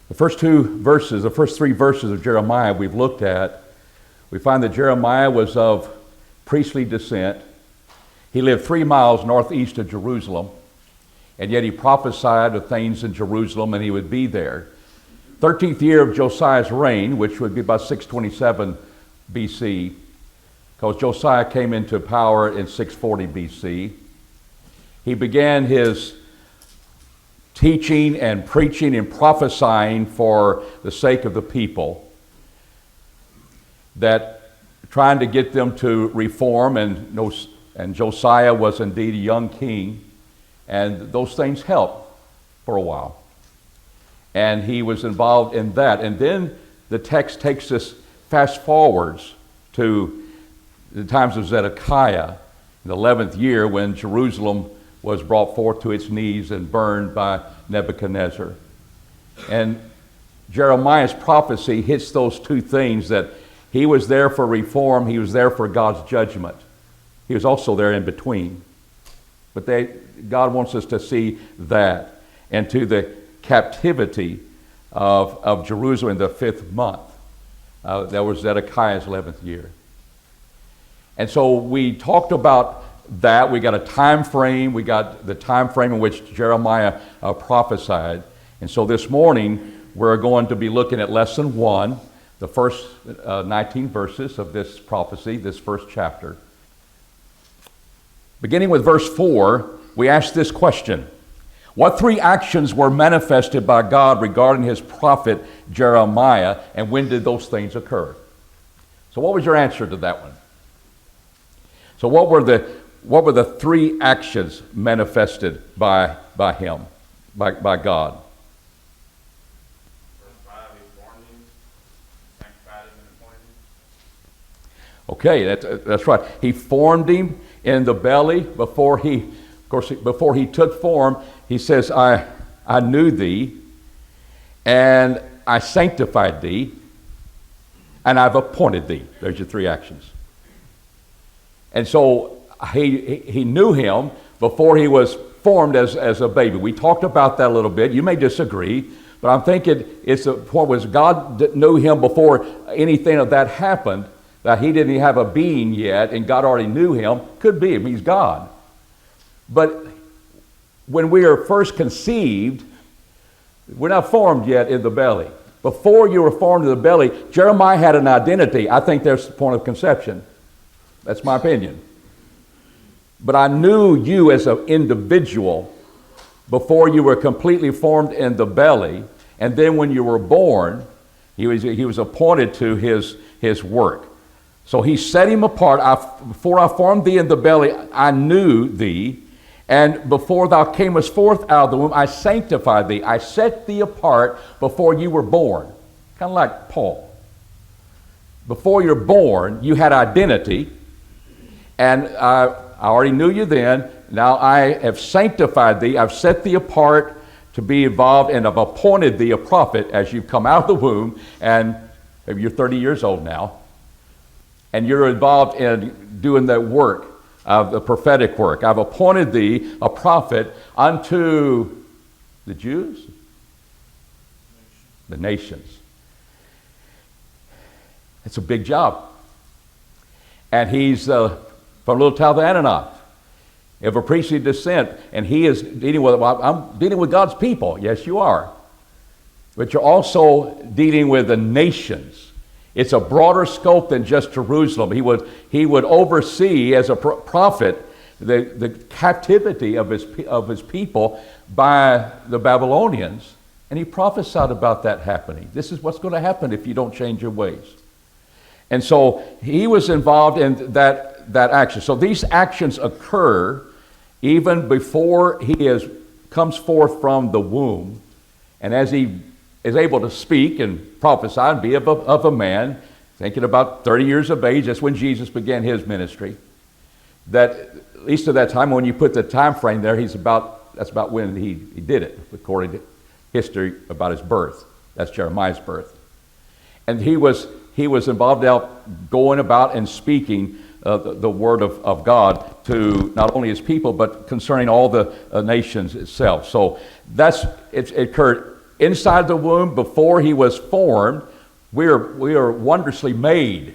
The first three verses of Jeremiah we've looked at, we find that Jeremiah was of priestly descent. He lived 3 miles northeast of Jerusalem, and yet he prophesied of things in Jerusalem, and he would be there. 13th year of Josiah's reign, which would be about 627 BC, because Josiah came into power in 640 BC. He began his teaching and preaching and prophesying for the sake of the people, that trying to get them to reform, and Josiah was indeed a young king, and those things helped for a while. And he was involved in that. And then the text takes us fast forwards to the times of Zedekiah, in the 11th year, when Jerusalem was brought forth to its knees and burned by Nebuchadnezzar. And Jeremiah's prophecy hits those two things, that he was there for reform, he was there for God's judgment. He was also there in between. But God wants us to see that, and to the captivity of Jerusalem in the 5th month. That was Zedekiah's 11th year. And so we talked about that. We got a time frame. We got the time frame in which Jeremiah prophesied. And so this morning we're going to be looking at lesson 1, the first 19 verses of this prophecy, this first chapter. Beginning with verse 4, we ask this question: what 3 actions were manifested by God regarding his prophet Jeremiah, and when did those things occur? So what was your answer to that one? So what were the 3 actions manifested by him, by God? Verse 5, he formed him, sanctified him, and appointed him. Okay, that's right. He formed him in the belly before he took form. He says, I knew thee, and I sanctified thee, and I've appointed thee. There's your 3 actions. And so he knew him before he was formed as a baby. We talked about that a little bit. You may disagree, but I'm thinking it's the point was God knew him before anything of that happened, that he didn't have a being yet, and God already knew him. Could be, he's God. But when we are first conceived, we're not formed yet in the belly. Before you were formed in the belly, Jeremiah had an identity. I think there's the point of conception. That's my opinion. But I knew you as an individual before you were completely formed in the belly, and then when you were born, he was appointed to his work. So he set him apart. Before I formed thee in the belly, I knew thee. And before thou camest forth out of the womb, I sanctified thee. I set thee apart before you were born. Kind of like Paul. Before you're born, you had identity. And I already knew you then. Now I have sanctified thee. I've set thee apart to be involved, and I've appointed thee a prophet as you've come out of the womb. And maybe you're 30 years old now. And you're involved in doing that work, of the prophetic work. I've appointed thee a prophet unto the Jews, the nations. It's a big job. And he's from little town of Ananoth, of a priestly descent, and he is dealing with, I'm dealing with God's people. Yes, you are. But you're also dealing with the nations. It's a broader scope than just Jerusalem. He would oversee as a prophet the captivity of his people by the Babylonians, and he prophesied about that happening. This is what's going to happen if you don't change your ways. And so he was involved in that action. So these actions occur even before he comes forth from the womb, and as he is able to speak and prophesy and be of a man, thinking about 30 years of age. That's when Jesus began his ministry. That, at least at that time, when you put the time frame there, that's about when he did it, according to history about his birth. That's Jeremiah's birth. And he was involved out going about and speaking the word of God to not only his people, but concerning all the nations itself. So it occurred inside the womb, before he was formed, we are wondrously made.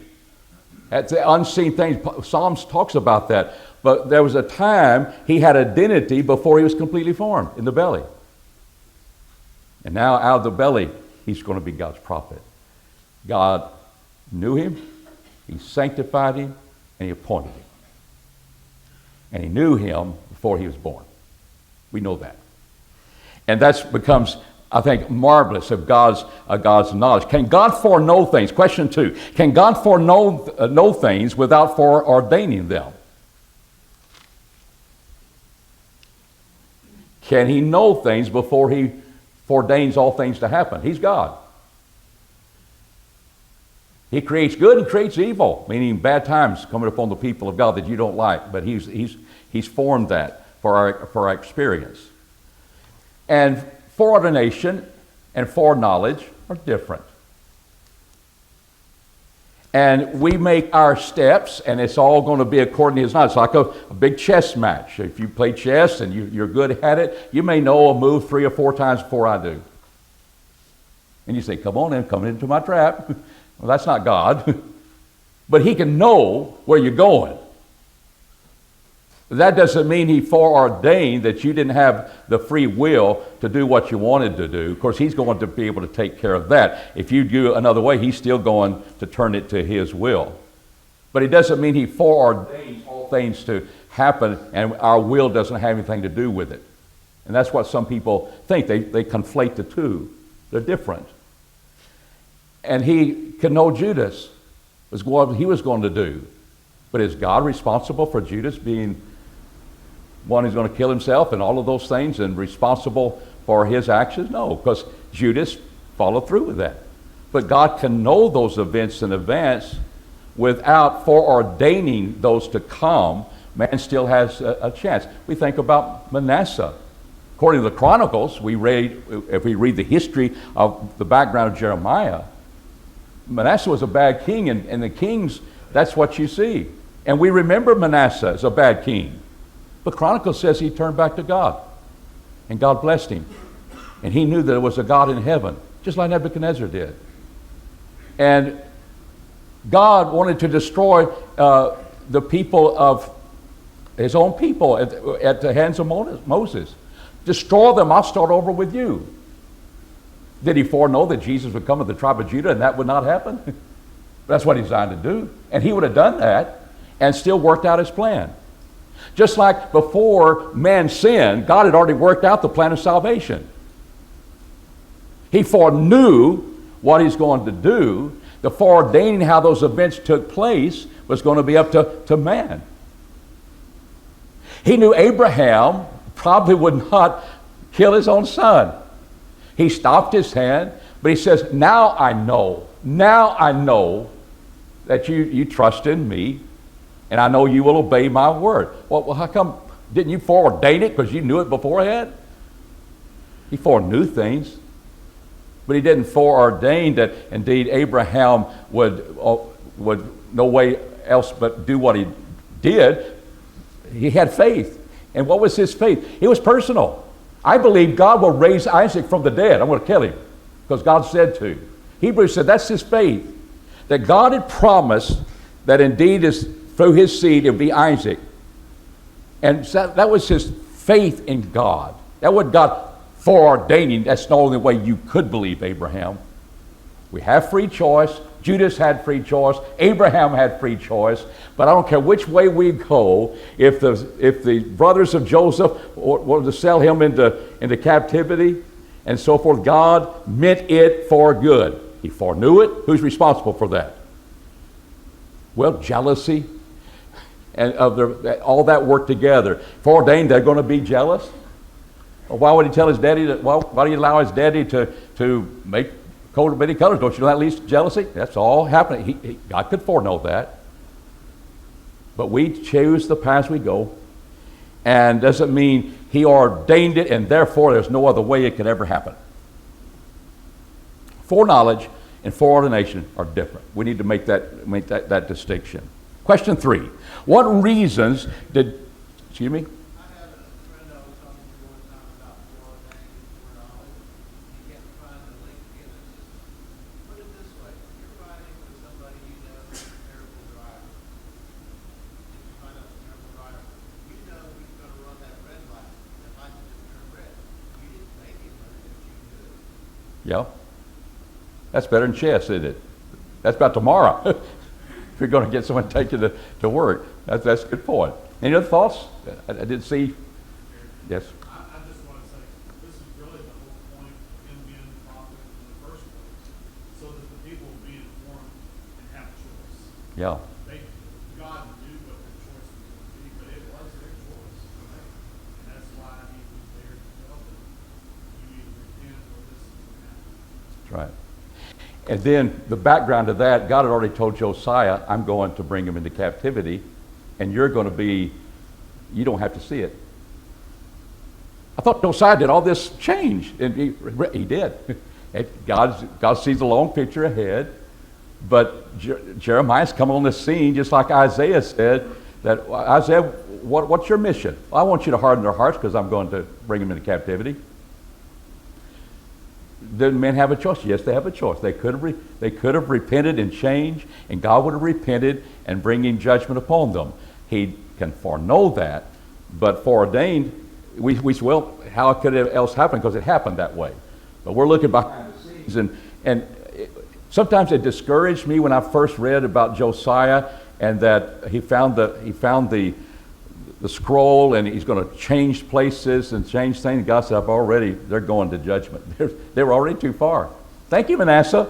That's the unseen things. Psalms talks about that. But there was a time he had identity before he was completely formed in the belly. And now out of the belly, he's going to be God's prophet. God knew him, he sanctified him, and he appointed him. And he knew him before he was born. We know that. And that becomes, I think, marvelous of God's knowledge. Can God foreknow things? Question 2. Can God foreknow know things without foreordaining them? Can he know things before he foreordains all things to happen? He's God. He creates good and creates evil, meaning bad times coming upon the people of God that you don't like. But he's formed that for our experience. And foreordination and foreknowledge are different. And we make our steps, and it's all going to be according to his knowledge. It's like a big chess match. If you play chess and you're good at it, you may know a move 3 or 4 times before I do. And you say, come on in, come into my trap. Well, that's not God. But he can know where you're going. That doesn't mean he foreordained that you didn't have the free will to do what you wanted to do. Of course, he's going to be able to take care of that. If you do another way, he's still going to turn it to his will. But it doesn't mean he foreordains all things to happen and our will doesn't have anything to do with it. And that's what some people think. They conflate the two. They're different. And he can know Judas was what he was going to do. But is God responsible for Judas being one who's going to kill himself and all of those things and responsible for his actions? No, because Judas followed through with that. But God can know those events in advance without foreordaining those to come. Man still has a chance. We think about Manasseh. According to the Chronicles, if we read the history of the background of Jeremiah, Manasseh was a bad king, and the kings, that's what you see. And we remember Manasseh as a bad king. But Chronicles says he turned back to God, and God blessed him. And he knew that there was a God in heaven, just like Nebuchadnezzar did. And God wanted to destroy the people of his own people at the hands of Moses. Destroy them, I'll start over with you. Did he foreknow that Jesus would come of the tribe of Judah and that would not happen? That's what he designed to do. And he would have done that and still worked out his plan. Just like before man sinned, God had already worked out the plan of salvation. He foreknew what he's going to do. The foreordaining how those events took place was going to be up to man. He knew Abraham probably would not kill his own son. He stopped his hand, but he says, now I know that you trust in me, and I know you will obey my word. Well, how come didn't you foreordain it because you knew it beforehand? He foreknew things, but he didn't foreordain that indeed Abraham would no way else but do what he did. He had faith. And what was his faith? It was personal. I believe God will raise Isaac from the dead. I'm going to kill him because God said to. Hebrews said that's his faith. That God had promised that indeed is through his seed it would be Isaac. And so that was his faith in God. That was God foreordaining. That's the only way you could believe Abraham. We have free choice. Judas had free choice. Abraham had free choice. But I don't care which way we go. If the brothers of Joseph wanted to sell him into captivity and so forth, God meant it for good. He foreknew it. Who's responsible for that? Well, jealousy and all that worked together. Foreordained they're going to be jealous. Well, why would he tell his daddy why do you allow his daddy to make coat of many colors? Don't you know that leads to jealousy? That's all happening. God could foreknow that. But we choose the path we go. And doesn't mean he ordained it and therefore there's no other way it could ever happen. Foreknowledge and foreordination are different. We need to make that distinction. Question 3. What reasons did, excuse me? I have a friend I was talking to one time about foreordaining and foreknowledge. He kept Yeah. That's better than chess, isn't it? That's about tomorrow. If you're going to get someone to take you to work. That's a good point. Any other thoughts? I didn't see. Yes. I just want to say, this is really the whole point of him being the prophet in the first place, so that the people will be informed and have a choice. Yeah. God knew what their choice was going to be, but it was their choice to make. And that's why he was there to tell them, you either repent or this is going to happen. That's right. And then the background to that, God had already told Josiah, I'm going to bring him into captivity, and you're going to be, you don't have to see it. I thought Josiah did all this change, and he did. God sees a long picture ahead, but Jeremiah's come on the scene just like Isaiah said, that Isaiah, what's your mission? I want you to harden their hearts because I'm going to bring them into captivity. Did men have a choice? Yes, they have a choice. They could have repented and changed, and God would have repented and bringing judgment upon them. He can foreknow that, but foreordained, well, how could it else happen? Because it happened that way. But we're looking behind the scenes, and sometimes it discouraged me when I first read about Josiah and that he found the scroll, and he's going to change places and change things. God said, they're going to judgment. They were already too far. Thank you, Manasseh.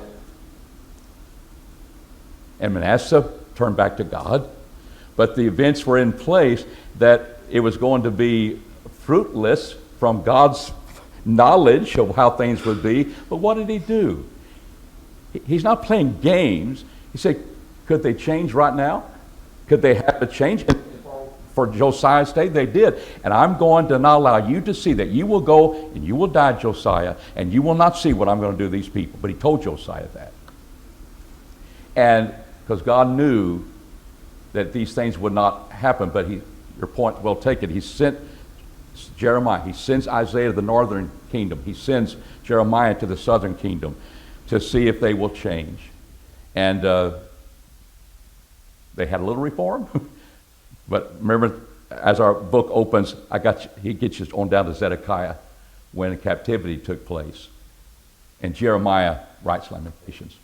And Manasseh turned back to God. But the events were in place that it was going to be fruitless from God's knowledge of how things would be. But what did he do? He's not playing games. He said, could they change right now? Could they have a change? For Josiah's day, they did. And I'm going to not allow you to see that. You will go and you will die, Josiah, and you will not see what I'm going to do to these people. But he told Josiah that. And because God knew that these things would not happen, but your point well taken, he sent Jeremiah, he sends Isaiah to the northern kingdom, he sends Jeremiah to the southern kingdom to see if they will change. And they had a little reform. But remember, as our book opens, he gets you on down to Zedekiah when captivity took place. And Jeremiah writes Lamentations.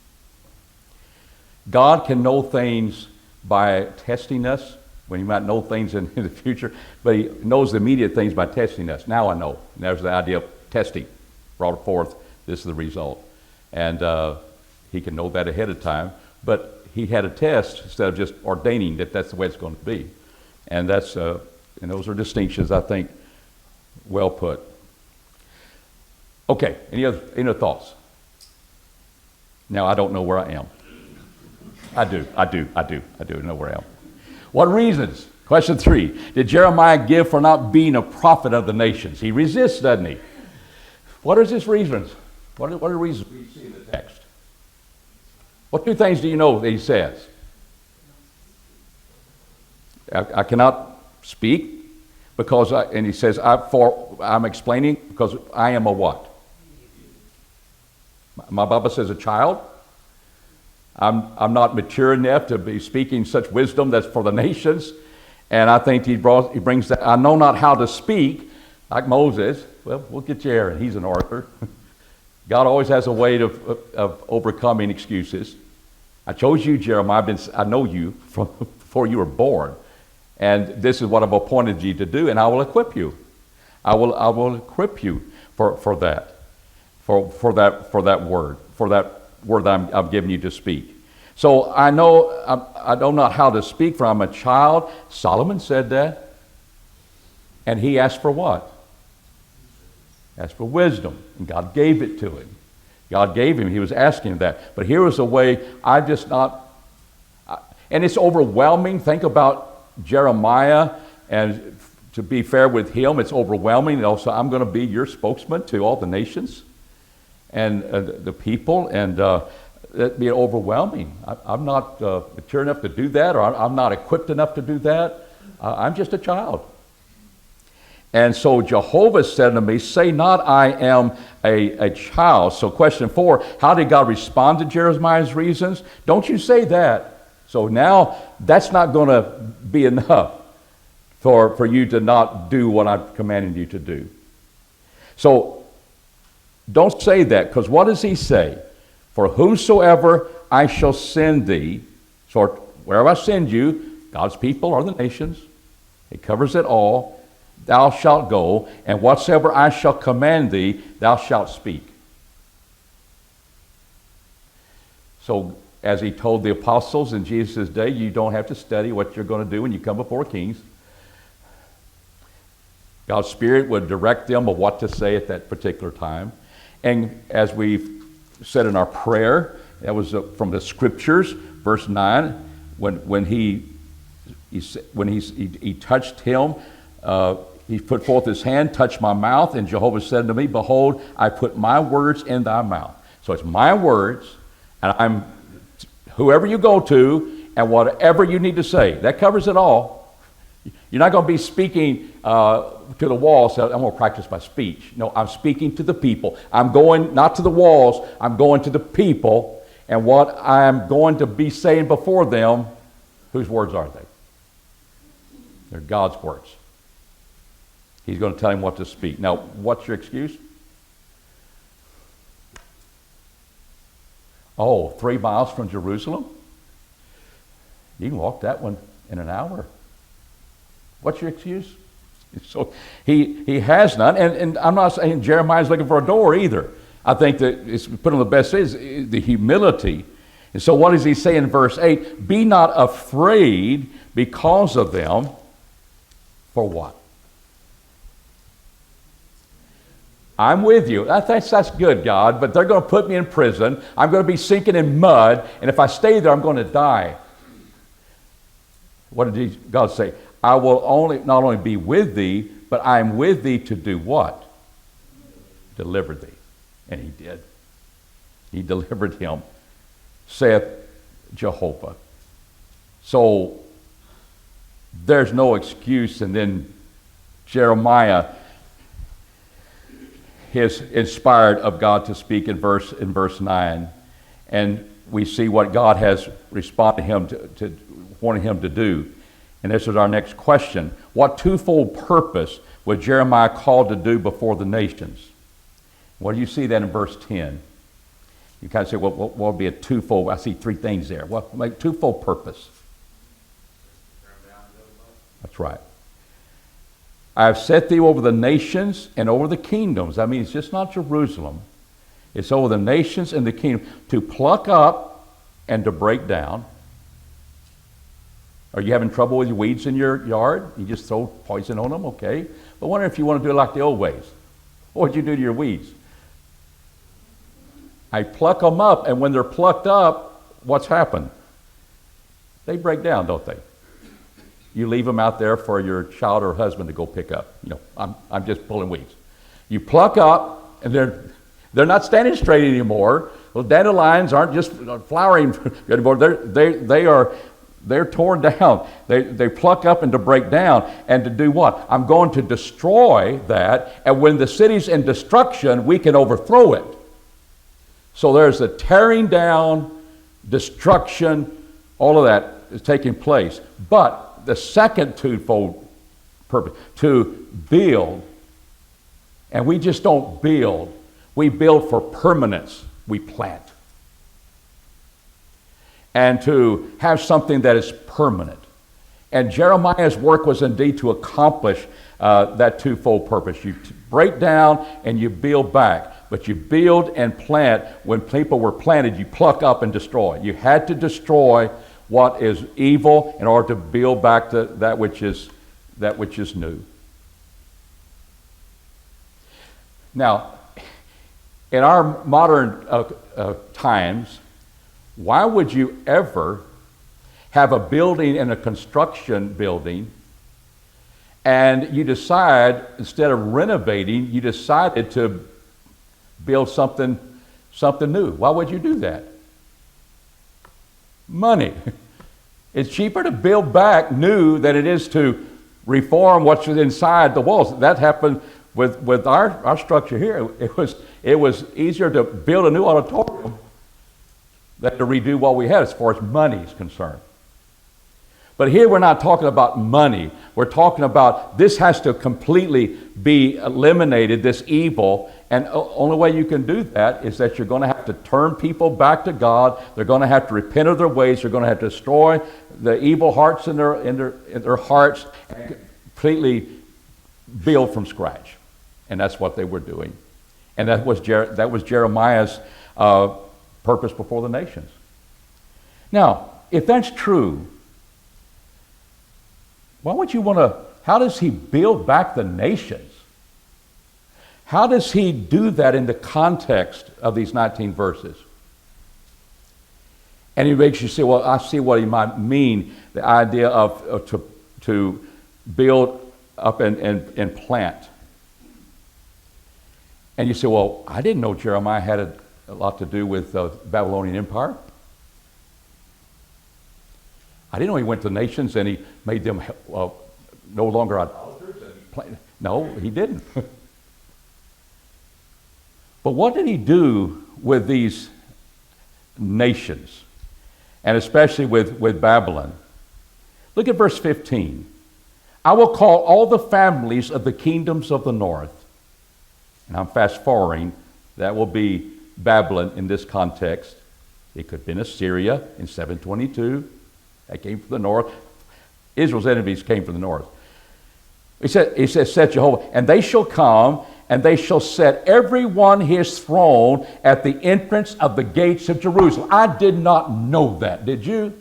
God can know things by testing us, when he might know things in the future, but he knows the immediate things by testing us. Now I know. And there's the idea of testing. Brought forth, this is the result. And he can know that ahead of time, but he had a test instead of just ordaining that that's the way it's going to be. And that's and those are distinctions, I think, well put. Okay, any other thoughts? Now I don't know where I am. I do know where I am. What reasons? Question 3. Did Jeremiah give for not being a prophet of the nations? He resists, doesn't he? What are his reasons? What are the reasons we see in the text? What 2 things do you know that he says? I cannot speak because, and he says, I'm explaining because I am a what? My Baba says a child. I'm not mature enough to be speaking such wisdom that's for the nations. And I think he brings that. I know not how to speak, like Moses. Well, we'll get you Aaron. He's an orator. God always has a way of overcoming excuses. I chose you, Jeremiah. I know you from before you were born. And this is what I've appointed you to do, and I will equip you. I will equip you for that word that I'm giving you to speak. So I know I don't know how to speak, for I'm a child. Solomon said that, and he asked for what? Asked for wisdom, and God gave it to him. God gave him. He was asking that, but here was a way and it's overwhelming. Think about Jeremiah, and to be fair with him, it's overwhelming. And also, I'm going to be your spokesman to all the nations and the people, and that'd be overwhelming. I'm not mature enough to do that, or I'm not equipped enough to do that. I'm just a child. And so Jehovah said to me, say not I am a child. So question 4, how did God respond to Jeremiah's reasons? Don't you say that. So now that's not going to be enough for you to not do what I've commanded you to do. So Don't say that, because what does he say? For whomsoever I shall send thee, so wherever I send you, God's people are the nations. It covers it all. Thou shalt go, and whatsoever I shall command thee, thou shalt speak. So, as he told the apostles in Jesus' day, you don't have to study what you're going to do when you come before kings. God's Spirit would direct them of what to say at that particular time. And as we've said in our prayer, that was from the Scriptures, verse 9, when he touched him, he put forth his hand, touched my mouth, and Jehovah said unto me, behold, I put my words in thy mouth. So it's my words, and I'm whoever you go to, and whatever you need to say. That covers it all. You're not going to be speaking to the walls. I'm going to practice my speech. No, I'm speaking to the people. I'm going not to the walls. I'm going to the people. And what I'm going to be saying before them, whose words are they? They're God's words. He's going to tell him what to speak. Now, what's your excuse? Oh, 3 miles from Jerusalem? You can walk that one in an hour. What's your excuse? So he has none, and I'm not saying Jeremiah's looking for a door either. I think that it's put on the best is the humility. And so what does he say in verse 8? Be not afraid because of them. For what? I'm with you. That's good, God, but they're going to put me in prison. I'm going to be sinking in mud, and if I stay there, I'm going to die. What did God say? I will not only be with thee, but I am with thee to do what? Deliver thee. And he did. He delivered him, saith Jehovah. So there's no excuse. And then Jeremiah is inspired of God to speak in verse 9. And we see what God has responded him to wanting him to do. And this is our next question. What twofold purpose was Jeremiah called to do before the nations? Well, you see that in verse 10. You kind of say, well, what would be a twofold? I see 3 things there. What make twofold purpose? That's right. I have set thee over the nations and over the kingdoms. I mean, it's just not Jerusalem. It's over the nations and the kingdom to pluck up and to break down. Are you having trouble with your weeds in your yard? You just throw poison on them, okay. But I wonder if you want to do it like the old ways. What would you do to your weeds? I pluck them up, and when they're plucked up, what's happened? They break down, don't they? You leave them out there for your child or husband to go pick up. You know, I'm just pulling weeds. You pluck up, and they're not standing straight anymore. Well, dandelions aren't just flowering anymore. They're torn down. They pluck up and to break down. And to do what? I'm going to destroy that. And when the city's in destruction, we can overthrow it. So there's a tearing down, destruction, all of that is taking place. But the second twofold purpose, to build. And we just don't build. We build for permanence. We plant. And to have something that is permanent. And Jeremiah's work was indeed to accomplish that twofold purpose. You break down and you build back. But you build and plant. When people were planted, you pluck up and destroy. You had to destroy what is evil in order to build back that which is new. Now, in our modern times, why would you ever have a building in a construction building and you decide, instead of renovating, you decided to build something new? Why would you do that? Money. It's cheaper to build back new than it is to reform what's inside the walls. That happened with our structure here. It was easier to build a new auditorium than to redo what we had as far as money is concerned. But here we're not talking about money. We're talking about this has to completely be eliminated, this evil. And the only way you can do that is that you're going to have to turn people back to God. They're going to have to repent of their ways. They're going to have to destroy the evil hearts in their hearts and completely build from scratch. And that's what they were doing. And that was Jeremiah's purpose before the nations. Now, if that's true, why would you want to, how does he build back the nations? How does he do that in the context of these 19 verses? And he makes you say, well, I see what he might mean, the idea of to build up and plant. And you say, well, I didn't know Jeremiah had a lot to do with the Babylonian Empire. I didn't know he went to nations and he made them no longer idolaters. No, he didn't. But what did he do with these nations? And especially with Babylon. Look at verse 15. I will call all the families of the kingdoms of the north. And I'm fast forwarding. That will be Babylon in this context. It could have been Assyria in 722. That came from the north. Israel's enemies came from the north. He says, said Jehovah, and they shall come, and they shall set every one his throne at the entrance of the gates of Jerusalem. I did not know that, did you?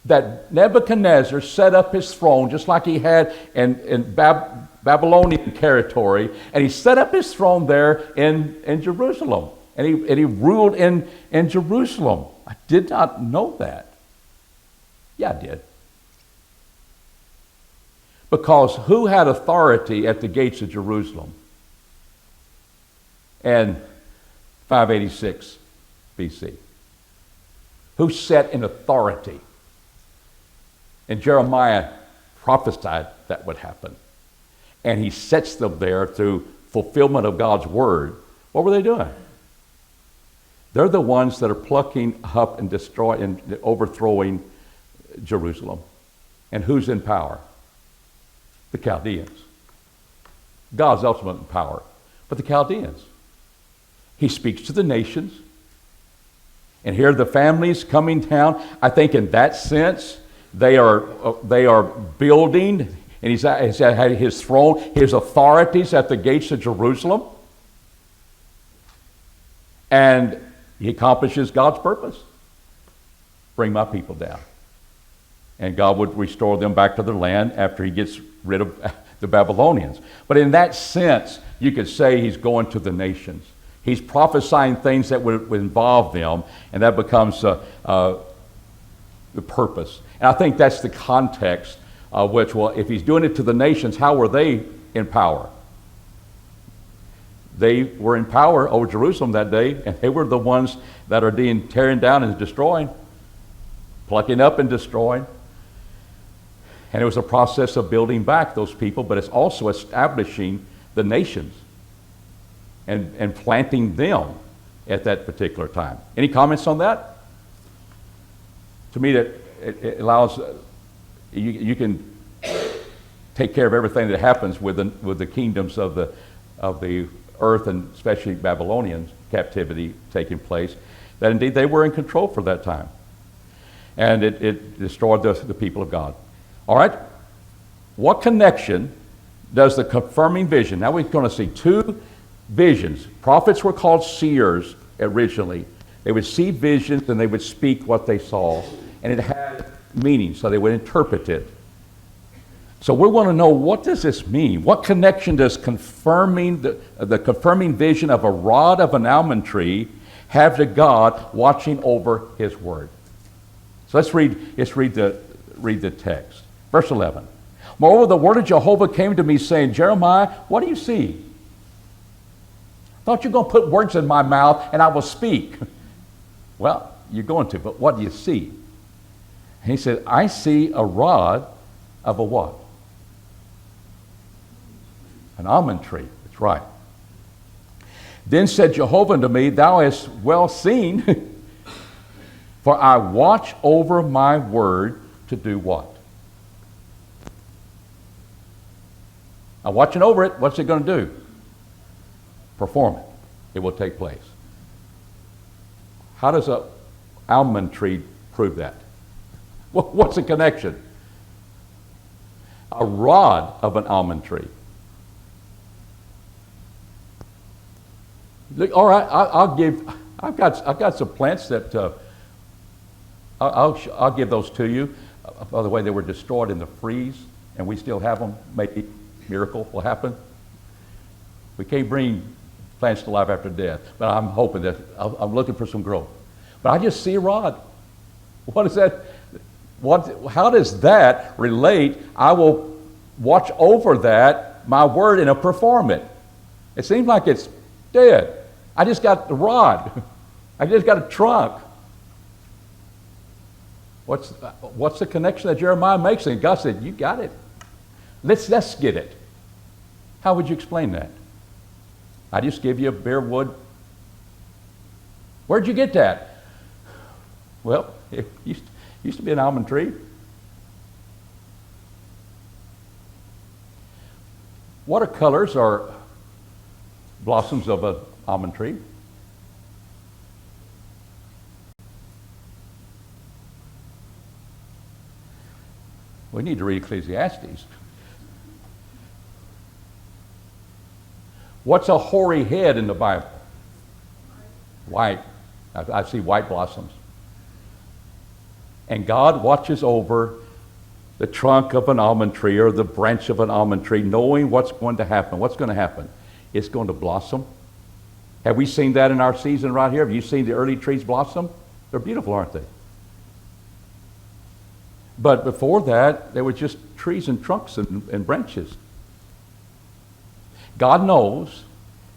That Nebuchadnezzar set up his throne just like he had in Babylonian territory, and he set up his throne there in Jerusalem. And he ruled in Jerusalem. I did not know that. Yeah, I did. Because who had authority at the gates of Jerusalem? And 586 BC. Who sat in authority? And Jeremiah prophesied that would happen. And he sets them there through fulfillment of God's word. What were they doing? They're the ones that are plucking up and destroying and overthrowing Jerusalem. And who's in power? The Chaldeans. God's ultimate in power. But the Chaldeans. He speaks to the nations. And here the families coming down. I think in that sense, they are building, and he's had his throne, his authorities at the gates of Jerusalem. And he accomplishes God's purpose. Bring my people down. And God would restore them back to their land after he gets rid of the Babylonians. But in that sense, you could say he's going to the nations. He's prophesying things that would involve them, and that becomes the purpose. And I think that's the context of which, well, if he's doing it to the nations, how were they in power? They were in power over Jerusalem that day, and they were the ones that are being tearing down and destroying, plucking up and destroying. And it was a process of building back those people, but it's also establishing the nations and planting them at that particular time. Any comments on that? To me, that it allows you can take care of everything that happens with the kingdoms of the earth, and especially Babylonian captivity taking place. That indeed they were in control for that time, and it destroyed the people of God. All right, what connection does the confirming vision? Now we're going to see two visions. Prophets were called seers originally. They would see visions and they would speak what they saw, and it had meaning, so they would interpret it. So we want to know, what does this mean? What connection does confirming the confirming vision of a rod of an almond tree have to God watching over his word? So let's read the text. Verse 11. Moreover, the word of Jehovah came to me, saying, Jeremiah, what do you see? Thought you're going to put words in my mouth and I will speak. Well, you're going to, but what do you see? And he said, I see a rod of a what? An almond tree. That's right. Then said Jehovah unto me, thou hast well seen, for I watch over my word to do what? I'm watching over it. What's it going to do? Perform it. It will take place. How does an almond tree prove that? What's the connection? A rod of an almond tree. Look, all right, I've got some plants that I'll give those to you. By the way, they were destroyed in the freeze, and we still have them. Maybe a miracle will happen. We can't bring plants to life after death, but I'm hoping that I'm looking for some growth. But I just see a rod. What is that? How does that relate? I will watch over that, my word, and I'll perform it. It seems like it's dead. I just got the rod. I just got a trunk. What's the connection that Jeremiah makes? And God said, you got it. Let's get it. How would you explain that? I just give you a bare wood. Where'd you get that? Well, it used to be an almond tree. Watercolors are blossoms of an almond tree. We need to read Ecclesiastes. What's a hoary head in the Bible? White. I see white blossoms. And God watches over the trunk of an almond tree or the branch of an almond tree, knowing what's going to happen. What's going to happen? It's going to blossom. Have we seen that in our season right here? Have you seen the early trees blossom? They're beautiful, aren't they? But before that, they were just trees and trunks and branches. God knows,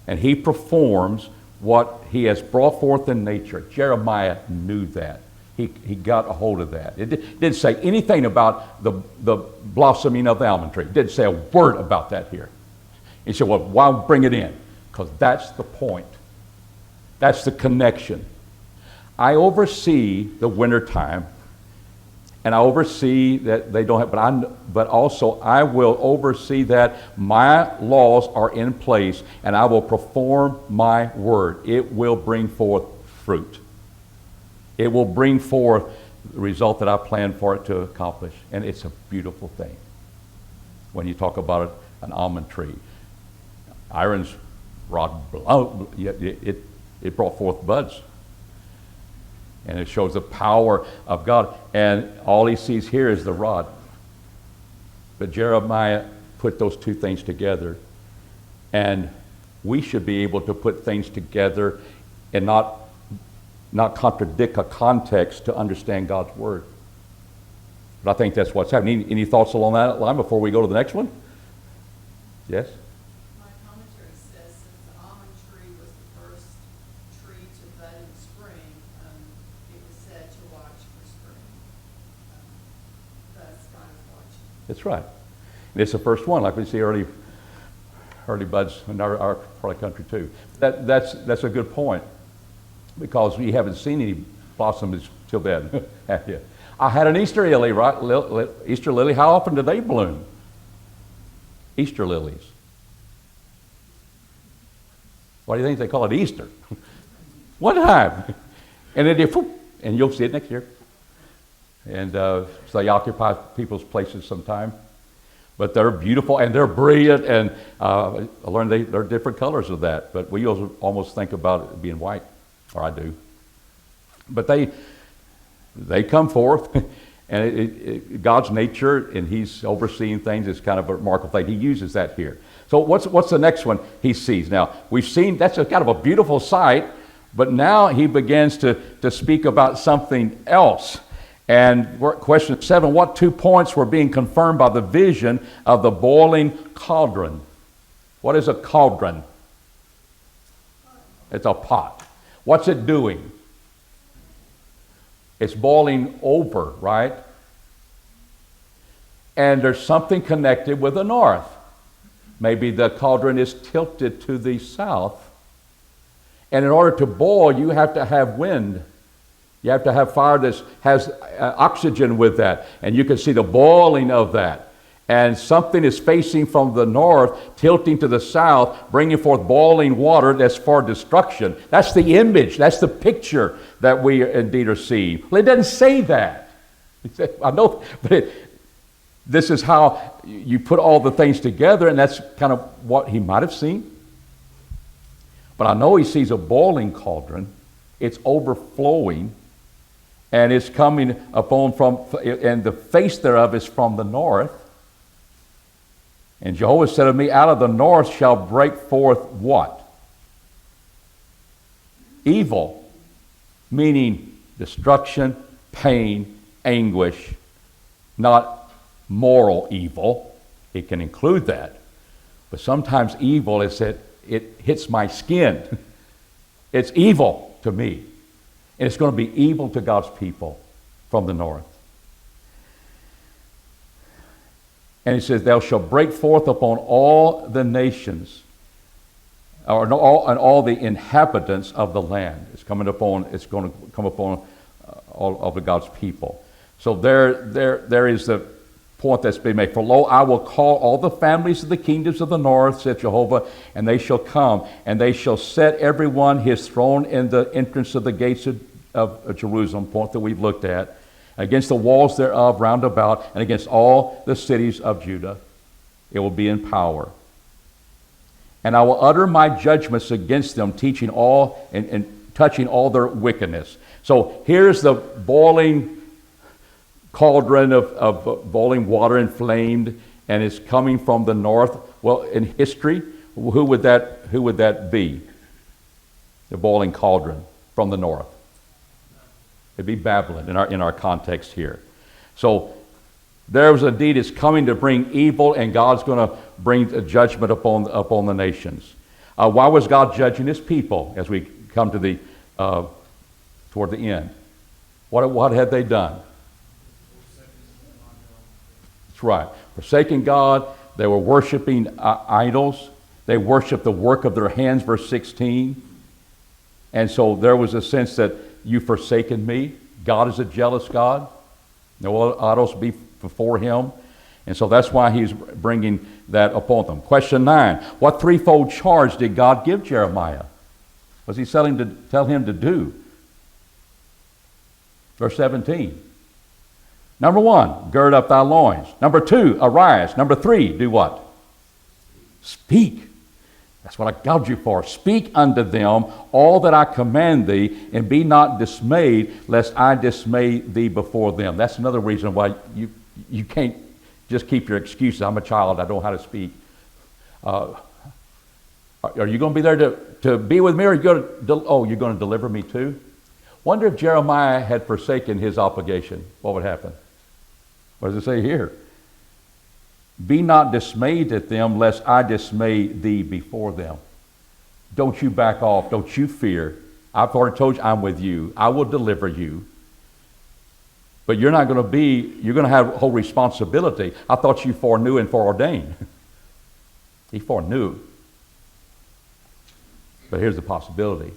and he performs what he has brought forth in nature. Jeremiah knew that. He got a hold of that. It didn't say anything about the blossoming of the almond tree. It didn't say a word about that here. He said, well, why bring it in? Because that's the point. That's the connection. I oversee the wintertime, and I oversee that they don't have, but also I will oversee that my laws are in place, and I will perform my word. It will bring forth fruit. It will bring forth the result that I planned for it to accomplish. And it's a beautiful thing when you talk about an almond tree. Aaron's rod, it brought forth buds. And it shows the power of God. And all he sees here is the rod. But Jeremiah put those two things together. And we should be able to put things together and not contradict a context to understand God's word. But I think that's what's happening. Any thoughts along that line before we go to the next one? Yes? My commentary says since the almond tree was the first tree to bud in spring, it was said to watch for spring. Thus God is watching. That's right. And it's the first one, like we see early buds in our part of the country too. That's a good point, because we haven't seen any blossoms till then, have you? I had an Easter lily, right? Easter lily, how often do they bloom? Easter lilies. Why do you think they call it Easter? One time. And then and you'll see it next year. And so they occupy people's places sometime. But they're beautiful and they're brilliant, and I learned there are different colors of that. But we almost think about it being white, or I do. But they come forth, and God's nature, and he's overseeing things, is kind of a remarkable thing. He uses that here. So what's the next one he sees? Now, we've seen that's kind of a beautiful sight, but now he begins to speak about something else. And question 7, what 2 points were being confirmed by the vision of the boiling cauldron? What is a cauldron? It's a pot. What's it doing? It's boiling over, right? And there's something connected with the north. Maybe the cauldron is tilted to the south. And in order to boil, you have to have wind. You have to have fire that has oxygen with that. And you can see the boiling of that. and something is facing from the north, tilting to the south, bringing forth boiling water that's for destruction. That's the image, that's the picture that we indeed are seeing. Well, it doesn't say that. I know, but this is how you put all the things together, and that's kind of what he might have seen. But I know he sees a boiling cauldron. It's overflowing, and it's coming upon and the face thereof is from the north. And Jehovah said to me, out of the north shall break forth what? Evil, meaning destruction, pain, anguish, not moral evil. It can include that. But sometimes evil is that it hits my skin. It's evil to me. And it's going to be evil to God's people from the north. And he says, thou shalt break forth upon all the nations, and all the inhabitants of the land. It's going to come upon all of the God's people. So there is the point that's been made. For lo, I will call all the families of the kingdoms of the north, said Jehovah, and they shall come, and they shall set every one his throne in the entrance of the gates of Jerusalem, point that we've looked at, against the walls thereof round about, and against all the cities of Judah. It will be in power. And I will utter my judgments against them, teaching all and touching all their wickedness. So here's the boiling cauldron of boiling water inflamed, and it's coming from the north. Well, in history, who would that be? The boiling cauldron from the north. It'd be Babylon in our context here. So there was indeed, it's coming to bring evil, and God's going to bring a judgment upon the nations. Why was God judging his people as we come to the toward the end? What had they done? That's right. Forsaking God, they were worshiping idols. They worshiped the work of their hands, verse 16. And so there was a sense that you've forsaken me. God is a jealous God. No idols be before him. And so that's why he's bringing that upon them. Question 9. What threefold charge did God give Jeremiah? Was he tell him to do? Verse 17. Number 1, gird up thy loins. Number 2, arise. Number 3, do what? Speak. That's what I called you for. Speak unto them all that I command thee, and be not dismayed, lest I dismay thee before them. That's another reason why you can't just keep your excuses. I'm a child, I don't know how to speak. Are you going to be there to be with me, or you're going to deliver me too? Wonder if Jeremiah had forsaken his obligation. What would happen? What does it say here? Be not dismayed at them, lest I dismay thee before them. Don't you back off. Don't you fear. I've already told you I'm with you. I will deliver you. But you're going to have whole responsibility. I thought you foreknew and foreordained. He foreknew. But here's the possibility.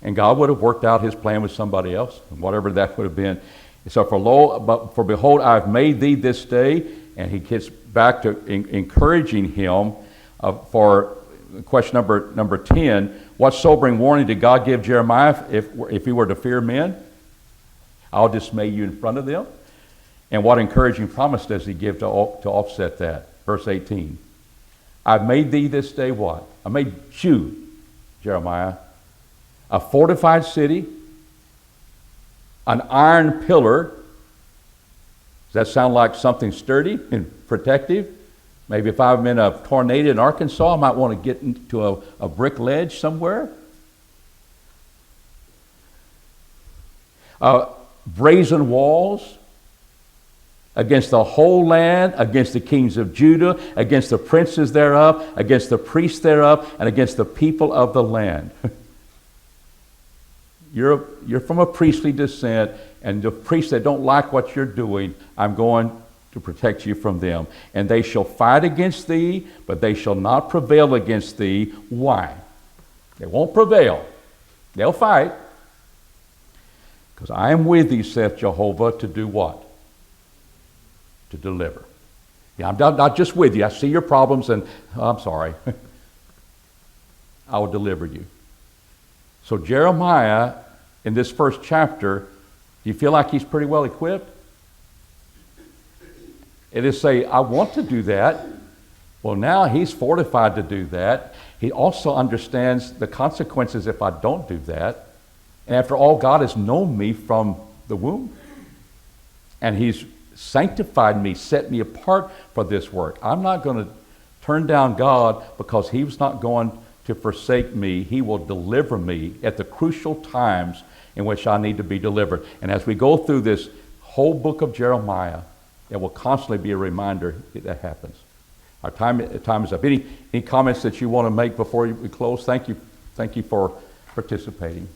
And God would have worked out his plan with somebody else, whatever that would have been. So for behold, I have made thee this day. And he gets back to encouraging him for question number 10. What sobering warning did God give Jeremiah if he were to fear men? I'll dismay you in front of them. And what encouraging promise does he give to offset that? Verse 18. I've made thee this day what? I made you, Jeremiah, a fortified city, an iron pillar. Does that sound like something sturdy and protective? Maybe if I'm in a tornado in Arkansas, I might want to get into a brick ledge somewhere. Brazen walls against the whole land, against the kings of Judah, against the princes thereof, against the priests thereof, and against the people of the land. You're from a priestly descent, and the priests that don't like what you're doing, I'm going to protect you from them. And they shall fight against thee, but they shall not prevail against thee. Why? They won't prevail. They'll fight. Because I am with thee, saith Jehovah, to do what? To deliver. Yeah, I'm not just with you. I see your problems and I'm sorry. I will deliver you. So Jeremiah, in this first chapter, do you feel like he's pretty well equipped? It is say, I want to do that. Well, now he's fortified to do that. He also understands the consequences if I don't do that. And after all, God has known me from the womb. And he's sanctified me, set me apart for this work. I'm not going to turn down God because he was not going to forsake me. He will deliver me at the crucial times in which I need to be delivered. And as we go through this whole book of Jeremiah, it will constantly be a reminder that happens. Our time is up. Any comments that you want to make before we close? Thank you for participating.